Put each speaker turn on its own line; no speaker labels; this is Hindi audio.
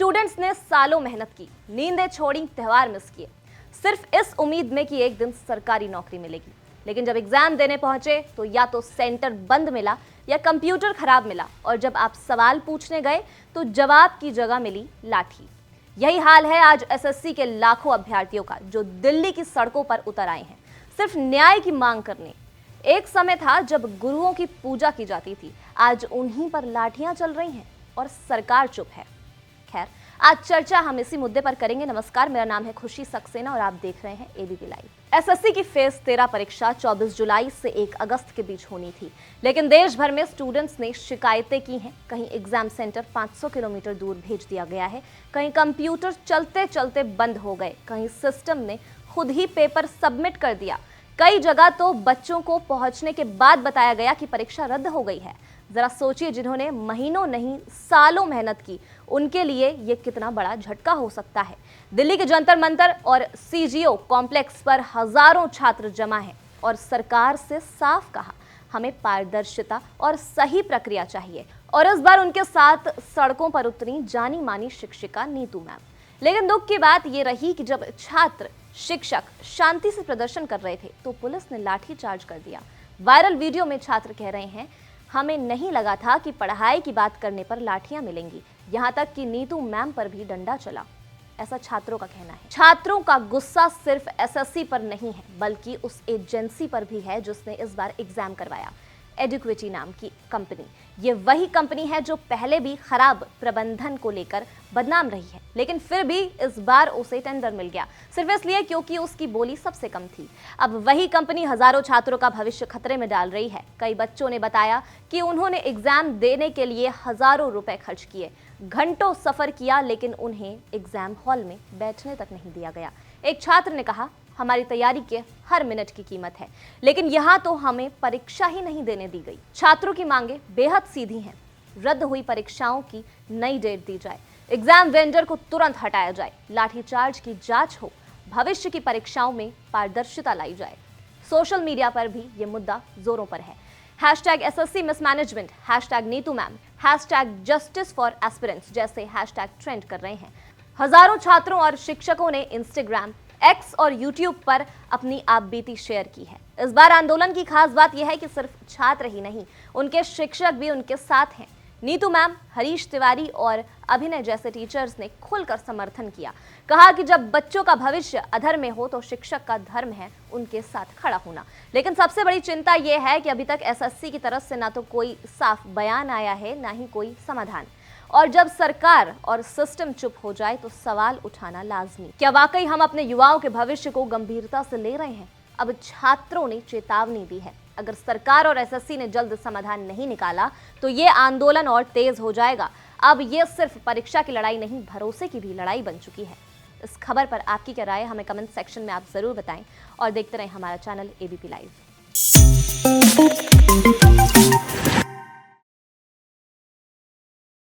स्टूडेंट्स ने सालों मेहनत की, नींदें छोड़ी, त्योहार मिस किए, सिर्फ इस उम्मीद में कि एक दिन सरकारी नौकरी मिलेगी। लेकिन जब एग्जाम देने पहुंचे तो या तो सेंटर बंद मिला या कंप्यूटर खराब मिला, और जब आप सवाल पूछने गए तो जवाब की जगह मिली लाठी। यही हाल है आज एसएससी के लाखों अभ्यर्थियों का, जो दिल्ली की सड़कों पर उतर आए हैं सिर्फ न्याय की मांग करने। एक समय था जब गुरुओं की पूजा की जाती थी, आज उन्हीं पर लाठियां चल रही हैं और सरकार चुप है। खैर, आज चर्चा हम इसी मुद्दे पर करेंगे। नमस्कार, मेरा नाम है खुशी सक्सेना और आप देख रहे हैं एबीपी लाइव। एसएससी की फेज 13 परीक्षा 24 जुलाई से 1 अगस्त के बीच होनी थी, लेकिन देश भर में स्टूडेंट्स ने शिकायतें की हैं। कहीं एग्जाम सेंटर 500 किलोमीटर दूर भेज दिया गया है, कहीं कंप्यूटर चलते चलते बंद हो गए, कहीं सिस्टम ने खुद ही पेपर सबमिट कर दिया, कई जगह तो बच्चों को पहुंचने के बाद बताया गया कि परीक्षा रद्द हो गई है। जरा सोचिए, जिन्होंने महीनों नहीं सालों मेहनत की, उनके लिए ये कितना बड़ा झटका हो सकता है। दिल्ली के जंतर मंतर और सीजीओ कॉम्प्लेक्स पर हजारों छात्र जमा हैं और सरकार से साफ कहा, हमें पारदर्शिता और सही प्रक्रिया चाहिए। और इस बार उनके साथ सड़कों पर उतरी जानी मानी शिक्षिका नीतू मैम। लेकिन दुख की बात यह रही कि जब छात्र शिक्षक शांति से प्रदर्शन कर रहे थे तो पुलिस ने लाठी चार्ज कर दिया। वायरल वीडियो में छात्र कह रहे हैं, हमें नहीं लगा था कि पढ़ाई की बात करने पर लाठियां मिलेंगी, यहां तक कि नीतू मैम पर भी डंडा चला। ऐसा छात्रों का कहना है। छात्रों का गुस्सा सिर्फ एसएससी पर नहीं है, बल्कि उस एजेंसी पर भी है जिसने इस बार एग्जाम करवाया, एडुक्विटी नाम की कंपनी। ये वही कंपनी है जो पहले भी खराब प्रबंधन को लेकर बदनाम रही है, लेकिन फिर भी इस बार उसे टेंडर मिल गया, सिर्फ इसलिए क्योंकि उसकी बोली सबसे कम थी। अब वही कंपनी हजारों छात्रों का भविष्य खतरे में डाल रही है। कई बच्चों ने बताया कि उन्होंने एग्जाम देने के लिए हजारों रुपए खर्च किए, घंटों सफर किया, लेकिन उन्हें एग्जाम हॉल में बैठने तक नहीं दिया गया। एक छात्र ने कहा, हमारी तैयारी के हर मिनट की कीमत है, लेकिन यहाँ तो हमें परीक्षा ही नहीं देने दी गई। छात्रों की मांगे बेहद सीधी हैं। रद्द हुई परीक्षाओं की नई डेट दी जाए, एग्जाम वेंडर को तुरंत हटाया जाए, लाठीचार्ज की जांच हो, भविष्य की परीक्षाओं में पारदर्शिता लाई जाए। सोशल मीडिया पर भी ये मुद्दा जोरों पर है। #SSC mismanagement, #Neetu ma'am, #justice for aspirants जैसे हैशटैग ट्रेंड कर रहे हैं। हजारों छात्रों और शिक्षकों ने इंस्टाग्राम, एक्स और यूट्यूब पर अपनी आपबीती शेयर की है। इस बार आंदोलन की खास बात यह है कि सिर्फ छात्र ही नहीं, उनके शिक्षक भी उनके साथ हैं। नीतू मैम, हरीश तिवारी और अभिनय जैसे टीचर्स ने खुलकर समर्थन किया, कहा कि जब बच्चों का भविष्य अधर में हो तो शिक्षक का धर्म है उनके साथ खड़ा होना। लेकिन सबसे बड़ी चिंता यह है कि अभी तक एसएससी की तरफ से ना तो कोई साफ बयान आया है, ना ही कोई समाधान। और जब सरकार और सिस्टम चुप हो जाए तो सवाल उठाना लाजमी, क्या वाकई हम अपने युवाओं के भविष्य को गंभीरता से ले रहे हैं? अब छात्रों ने चेतावनी दी है, अगर सरकार और एसएससी ने जल्द समाधान नहीं निकाला तो ये आंदोलन और तेज हो जाएगा। अब ये सिर्फ परीक्षा की लड़ाई नहीं, भरोसे की भी लड़ाई बन चुकी है। इस खबर पर आपकी क्या राय है, हमें कमेंट सेक्शन में आप जरूर बताएं और देखते रहें हमारा चैनल एबीपी लाइव।